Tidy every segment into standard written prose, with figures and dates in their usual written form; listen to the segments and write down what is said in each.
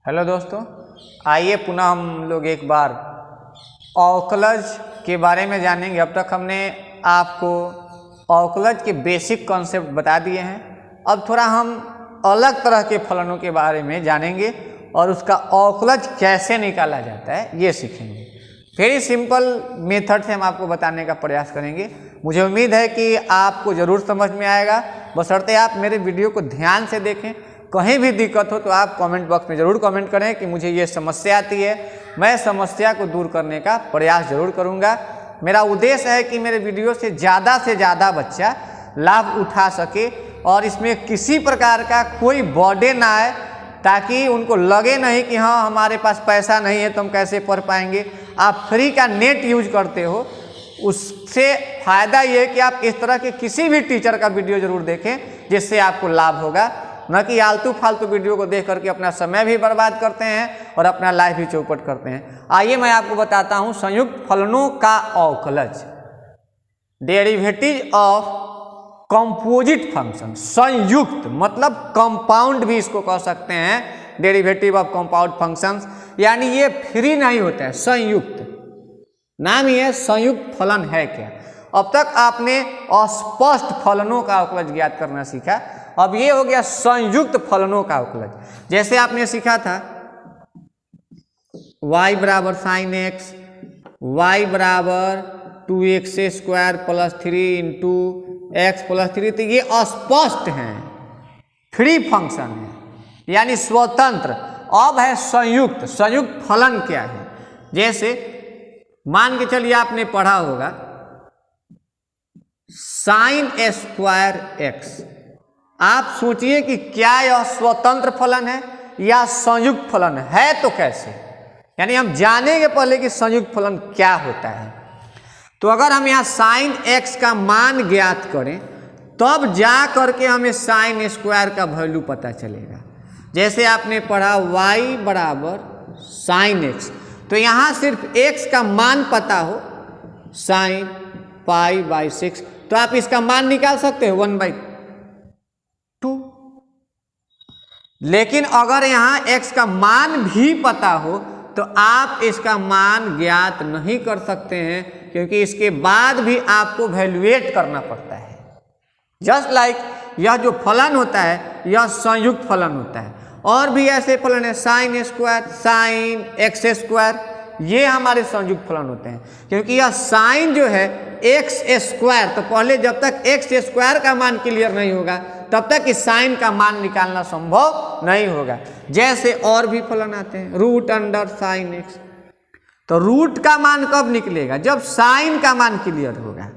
Hello दोस्तों, आइए पुनः हम लोग एक बार अवकलज के बारे में जानेंगे। अब तक हमने आपको अवकलज के बेसिक कॉन्सेप्ट बता दिए हैं। अब थोड़ा हम अलग तरह के फलनों के बारे में जानेंगे और उसका अवकलज कैसे निकाला जाता है ये सीखेंगे। वेरी सिंपल मेथड से हम आपको बताने का प्रयास करेंगे। मुझे उम्मीद है कि आपको ज़रूर समझ में आएगा, बशर्ते आप मेरे वीडियो को ध्यान से देखें। कहीं भी दिक्कत हो तो आप कमेंट बॉक्स में ज़रूर कमेंट करें कि मुझे ये समस्या आती है। मैं समस्या को दूर करने का प्रयास ज़रूर करूँगा। मेरा उद्देश्य है कि मेरे वीडियो से ज़्यादा बच्चा लाभ उठा सके और इसमें किसी प्रकार का कोई बर्डन ना आए, ताकि उनको लगे नहीं कि हाँ हमारे पास पैसा नहीं है तो हम कैसे पढ़ पाएंगे। आप फ्री का नेट यूज करते हो, उससे फ़ायदा ये है कि आप इस तरह के किसी भी टीचर का वीडियो ज़रूर देखें जिससे आपको लाभ होगा, न कि आलतू फालतू वीडियो को देख करके अपना समय भी बर्बाद करते हैं और अपना लाइफ भी चौपट करते हैं। आइए मैं आपको बताता हूँ संयुक्त फलनों का अवकलज, डेरिवेटिव ऑफ कंपोजिट फंक्शन। संयुक्त मतलब कंपाउंड भी इसको कह सकते हैं, डेरिवेटिव ऑफ कंपाउंड फंक्शंस, यानी ये फ्री नहीं होता है, संयुक्त नाम ही है संयुक्त फलन है क्या। अब तक आपने अस्पष्ट फलनों का अवकलज ज्ञात करना सीखा, अब ये हो गया संयुक्त फलनों का अवकलज। जैसे आपने सीखा था y बराबर साइन एक्स, y बराबर 2x² plus 3 into x plus 3, तो ये अस्पष्ट हैं, फ्री फंक्शन है यानी स्वतंत्र। अब है संयुक्त। संयुक्त फलन क्या है? जैसे मान के चलिए आपने पढ़ा होगा साइन स्क्वायर एक्स। आप सोचिए कि क्या यह स्वतंत्र फलन है या संयुक्त फलन है, तो कैसे, यानी हम जानेंगे पहले कि संयुक्त फलन क्या होता है। तो अगर हम यहाँ साइन एक्स का मान ज्ञात करें तब जा करके हमें साइन स्क्वायर का वैल्यू पता चलेगा। जैसे आपने पढ़ा y बराबर साइन एक्स, तो यहाँ सिर्फ x का मान पता हो साइन π/6, तो आप इसका मान निकाल सकते हो 1/2। लेकिन अगर यहाँ x का मान भी पता हो तो आप इसका मान ज्ञात नहीं कर सकते हैं, क्योंकि इसके बाद भी आपको वैल्यूएट करना पड़ता है। जस्ट लाइक यह जो फलन होता है यह संयुक्त फलन होता है। और भी ऐसे फलन है साइन स्क्वायर, साइन x², ये हमारे संयुक्त फलन होते हैं, क्योंकि यह साइन जो है x², तो पहले जब तक x² का मान क्लियर नहीं होगा तब तक इस साइन का मान निकालना संभव नहीं होगा। जैसे और भी फलन आते हैं रूट अंडर साइन एक्स, तो रूट का मान कब निकलेगा? जब साइन का मान क्लियर होगा।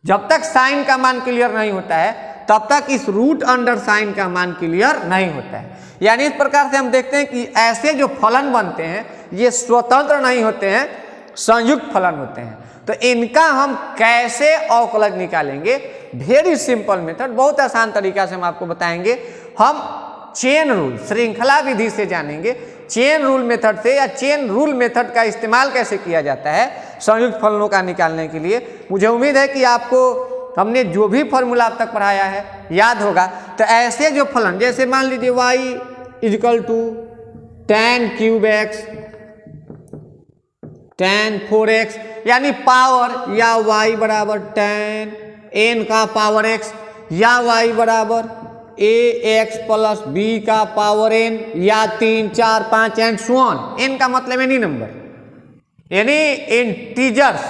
जब तक साइन का मान क्लियर नहीं होता है तब तक इस रूट अंडर साइन का मान क्लियर नहीं होता है। यानी इस प्रकार से हम देखते हैं कि ऐसे जो फलन बनते हैं ये स्वतंत्र नहीं होते हैं, संयुक्त फलन होते हैं। तो इनका हम कैसे अवकलज निकालेंगे? वेरी सिंपल मेथड, बहुत आसान तरीका से हम आपको बताएंगे। हम चेन रूल, श्रृंखला विधि से जानेंगे। चेन रूल मेथड से या चेन रूल मेथड का इस्तेमाल कैसे किया जाता है संयुक्त फलनों का निकालने के लिए। मुझे उम्मीद है कि आपको हमने जो भी फॉर्मूला अब तक पढ़ाया है याद होगा। तो ऐसे जो फलन, जैसे मान लीजिए y = tan³ x, tan4x, यानी पावर, या y बराबर tan n का पावर x, या y बराबर ax प्लस b का पावर n, या 3, 4, 5 एंड सो ऑन। n का मतलब एनी नंबर, यानी इंटीजर्स,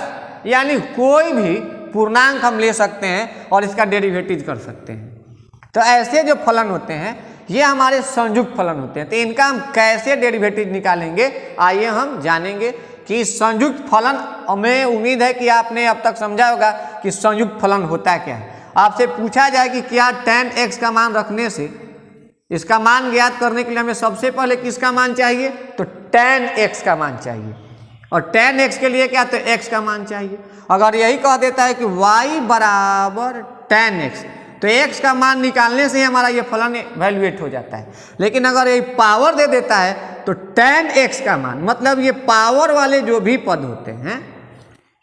यानी कोई भी पूर्णांक हम ले सकते हैं और इसका डेरिवेटिव कर सकते हैं। तो ऐसे जो फलन होते हैं ये हमारे संयुक्त फलन होते हैं। तो इनका हम कैसे डेरिवेटिव निकालेंगे आइए हम जानेंगे कि संयुक्त फलन, हमें उम्मीद है कि आपने अब तक समझा होगा कि संयुक्त फलन होता क्या है। आपसे पूछा जाए कि क्या tan x का मान रखने से इसका मान ज्ञात करने के लिए हमें सबसे पहले किसका मान चाहिए? तो tan x का मान चाहिए। और tan x के लिए क्या? तो x का मान चाहिए। अगर यही कह देता है कि y बराबर tan x, तो x का मान निकालने से ही हमारा ये फलन वैल्यूएट हो जाता है। लेकिन अगर ये पावर दे देता है तो tan x का मान, मतलब ये पावर वाले जो भी पद होते हैं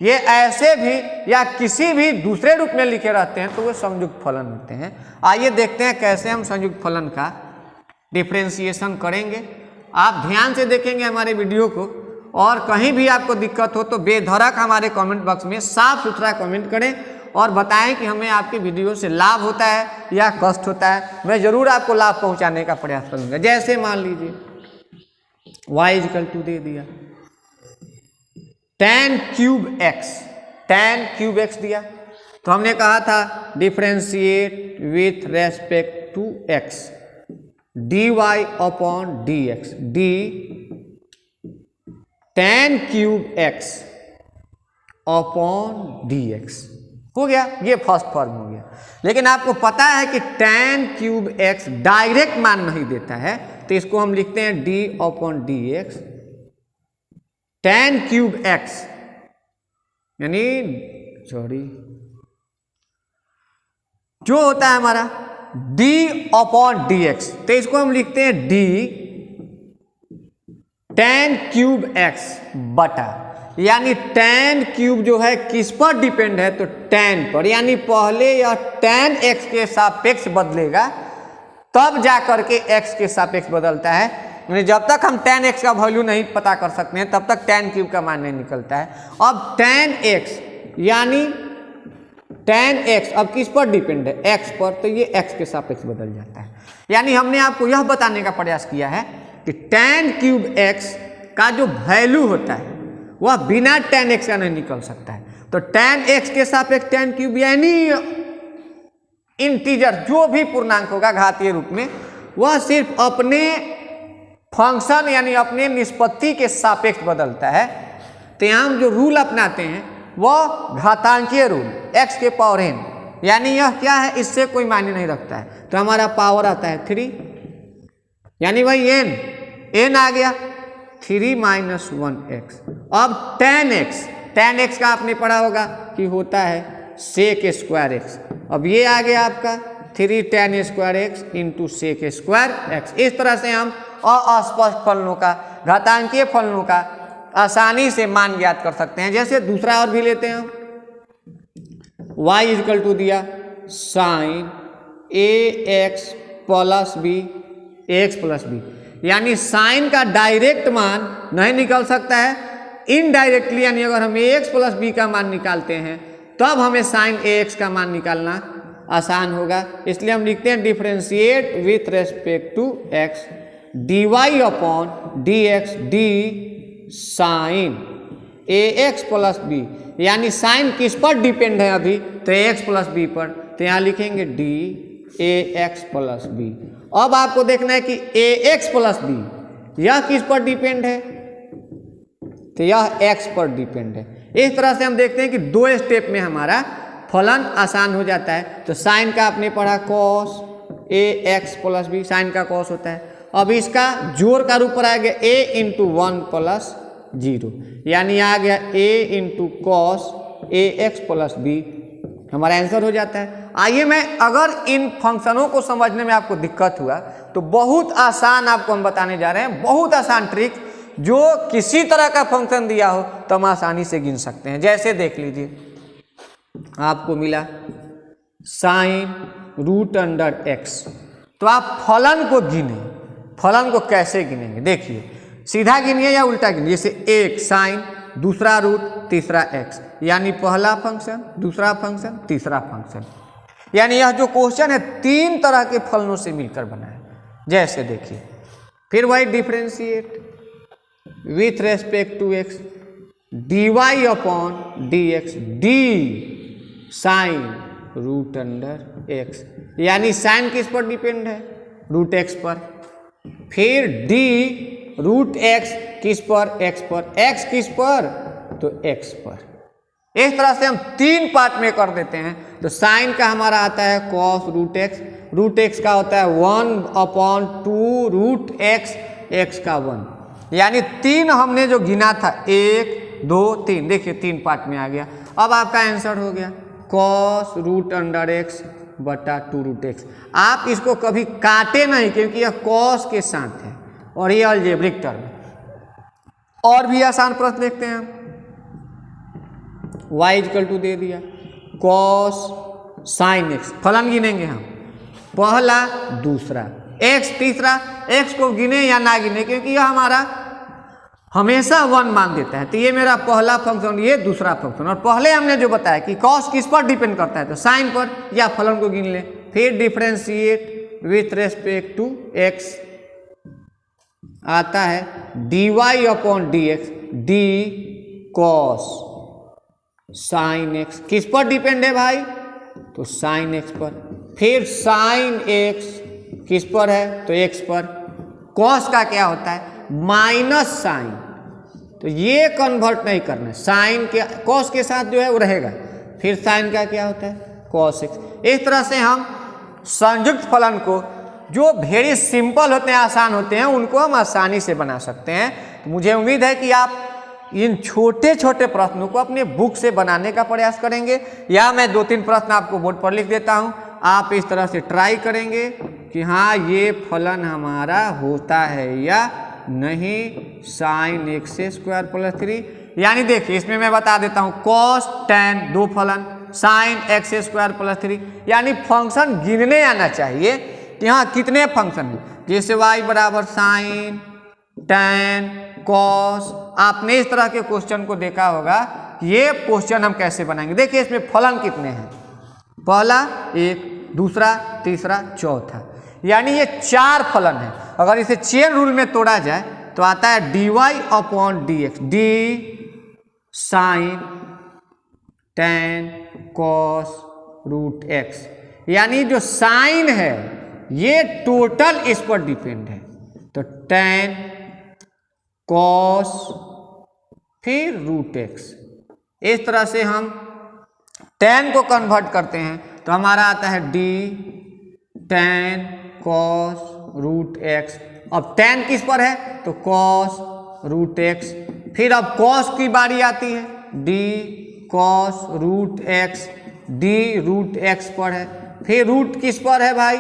ये ऐसे भी या किसी भी दूसरे रूप में लिखे रहते हैं तो वो संयुक्त फलन होते हैं। आइए देखते हैं कैसे हम संयुक्त फलन का डिफरेंशिएशन करेंगे। आप ध्यान से देखेंगे हमारे वीडियो को, और कहीं भी आपको दिक्कत हो तो बेधड़क हमारे कमेंट बॉक्स में साफ सुथरा कमेंट करें और बताएं कि हमें आपकी वीडियो से लाभ होता है या कष्ट होता है। मैं ज़रूर आपको लाभ पहुंचाने का प्रयास करूंगा। जैसे मान लीजिए y दे दिया tan क्यूब x दिया, तो हमने कहा था differentiate with respect to x dy upon dx, d tan cube x upon dx हो गया। ये फर्स्ट फॉर्म हो गया। लेकिन आपको पता है कि tan क्यूब x डायरेक्ट मान नहीं देता है, तो इसको हम लिखते हैं d upon dx tan cube x, यानी जो होता है हमारा d अपॉन dx, तो इसको हम लिखते हैं d tan क्यूब x बटा, यानी tan क्यूब जो है किस पर डिपेंड है, तो tan पर, यानी पहले यह tan x के सापेक्ष बदलेगा तब जा करके x के सापेक्ष बदलता है। यानी जब तक हम tan x का वैल्यू नहीं पता कर सकते हैं तब तक tan क्यूब का मान नहीं निकलता है। अब tan x यानी tan x अब किस पर डिपेंड है, x पर, तो ये x के सापेक्ष बदल जाता है। यानी हमने आपको यह बताने का प्रयास किया है कि tan क्यूब x का जो वैल्यू होता है वह बिना tan x का नहीं निकल सकता है। तो tan x के सापेक्ष tan क्यूब यानी इंटीजर जो भी पूर्णांक होगा घातीय रूप में, वह सिर्फ अपने फंक्शन यानी अपने निष्पत्ति के सापेक्ष बदलता है। तो यहाँ हम जो रूल अपनाते हैं वह घातांकीय रूल x के पावर n, यानी यह क्या है, इससे कोई मायने नहीं रखता है। तो हमारा पावर आता है 3, यानी भाई n आ गया 3 माइनस 1x। अब tan x का आपने पढ़ा होगा कि होता है sec स्क्वायर x। अब ये आ गया आपका 3 tan square x into sec square x। इस तरह से हम अस्पष्ट फलनों का, घातांकीय फलनों का आसानी से मान ज्ञात कर सकते हैं। जैसे दूसरा और भी लेते हैं हम, y दिया sine ax plus b x plus b, यानी साइन का डायरेक्ट मान नहीं निकल सकता है, इनडायरेक्टली, यानी अगर हम ax प्लस b का मान निकालते हैं तब हमें साइन ax का मान निकालना आसान होगा। इसलिए हम लिखते हैं differentiate with respect to x dy upon dx d sine ax plus b, यानी साइन किस पर डिपेंड है अभी, तो ax प्लस b पर, तो यहाँ लिखेंगे d ax प्लस b। अब आपको देखना है कि ax प्लस b यह किस पर डिपेंड है, तो यह x पर डिपेंड है। इस तरह से हम देखते हैं कि 2 स्टेप में हमारा फलन आसान हो जाता है। तो साइन का आपने पढ़ा cos ax plus b, sine का cos होता है। अब इसका जोड़ का रूप पर आ गया a इंटू 1 प्लस 0, यानी आ गया a into cos ax plus b, हमारा आंसर हो जाता है। आइए मैं अगर इन फंक्शनों को समझने में आपको दिक्कत हुआ तो बहुत आसान आपको हम बताने जा रहे हैं, बहुत आसान ट्रिक, जो किसी तरह का फंक्शन दिया हो तो हम आसानी से गिन सकते हैं। जैसे देख लीजिए, आपको मिला साइन रूट अंडर x, तो आप फलन को गिने। फलन को कैसे गिनेंगे, देखिए सीधा गिनिए या उल्टा गिनिए। जैसे एक साइन, दूसरा रूट, तीसरा x, यानी पहला फंक्शन, दूसरा फंक्शन, तीसरा फंक्शन। यानी यह जो क्वेश्चन है 3 तरह के फलनों से मिलकर बना है। जैसे देखिए, फिर वही differentiate with respect to x dy upon dx d sine root under x, यानी साइन किस पर डिपेंड है, रूट x पर। फिर d रूट x किस पर, x पर, x किस पर, तो x पर। इस तरह से हम 3 पार्ट में कर देते हैं। तो साइन का हमारा आता है cos रूट x का होता है 1 अपॉन 2 रूट x का 1, यानी 3 हमने जो गिना था 1 2 3, देखिए 3 पार्ट में आ गया। अब आपका आंसर हो गया cos रूट अंडर x बटा 2 रूट x। आप इसको कभी काटे नहीं, क्योंकि यह cos के साथ है और ये अलजेब्रिक टर्म। और भी आसान प्रश्न देखते हैं हम, y दे दिया cos साइन x, फलन गिनेंगे हम, पहला दूसरा, x तीसरा, x को गिने या ना गिने क्योंकि यह हमारा हमेशा 1 मान देता है। तो ये मेरा पहला फंक्शन, ये दूसरा फंक्शन। और पहले हमने जो बताया कि कॉस किस पर डिपेंड करता है, तो साइन पर, या फलन को गिन ले। फिर differentiate with respect to x आता है dy upon dx, d cos sine x किस पर डिपेंड है भाई, तो साइन x पर। फिर साइन x किस पर है, तो x पर। cos का क्या होता है, माइनस साइन, तो ये कन्वर्ट नहीं करना है, साइन के cos के साथ जो है वो रहेगा। फिर साइन का क्या होता है, cos x। इस तरह से हम संयुक्त फलन को जो वेरी सिंपल होते हैं, आसान होते हैं, उनको हम आसानी से बना सकते हैं। तो मुझे उम्मीद है कि आप इन छोटे छोटे प्रश्नों को अपने बुक से बनाने का प्रयास करेंगे, या मैं 2-3 प्रश्न आपको बोर्ड पर लिख देता हूं, आप इस तरह से ट्राई करेंगे कि हाँ ये फलन हमारा होता है या नहीं, साइन एक्स स्क्वायर प्लस 3। यानी देखिए इसमें मैं बता देता हूं कॉस टेन 2 फलन, साइन एक्स स्क्वायर प्लस 3, यानी फंक्शन गिनने आना चाहिए कि हाँ कितने फंक्शन हैं। जैसे y बराबर साइन टेन कॉस, आपने इस तरह के क्वेश्चन को देखा होगा कि ये क्वेश्चन हम कैसे बनाएंगे। देखिए इसमें फलन कितने हैं, पहला 1, दूसरा, तीसरा, चौथा, यानी ये 4 फलन है। अगर इसे चेन रूल में तोड़ा जाए तो आता है dy upon dx, d sine tan cos root x, यानी जो साइन है ये टोटल इस पर डिपेंड है। तो टेन कॉस फिर रूट x, इस तरह से हम टेन को कन्वर्ट करते हैं तो हमारा आता है d tan cos root x। अब टेन किस पर है, तो कॉस रूट x। फिर अब कॉस की बारी आती है, d cos root x, d root x पर है। फिर रूट किस पर है भाई,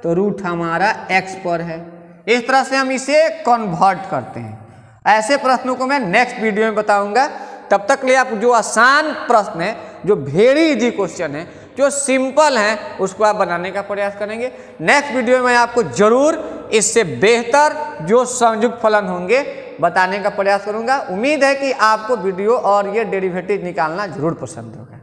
तो रूट हमारा x पर है। इस तरह से हम इसे कन्वर्ट करते हैं। ऐसे प्रश्नों को मैं नेक्स्ट वीडियो में बताऊंगा। तब तक लिए आप जो आसान प्रश्न है, जो वेरी इजी क्वेश्चन है, जो सिंपल है, उसको आप बनाने का प्रयास करेंगे। नेक्स्ट वीडियो में मैं आपको जरूर इससे बेहतर जो संयुक्त फलन होंगे बताने का प्रयास करूंगा। उम्मीद है कि आपको वीडियो और ये डेरिवेटिव निकालना जरूर पसंद होगा।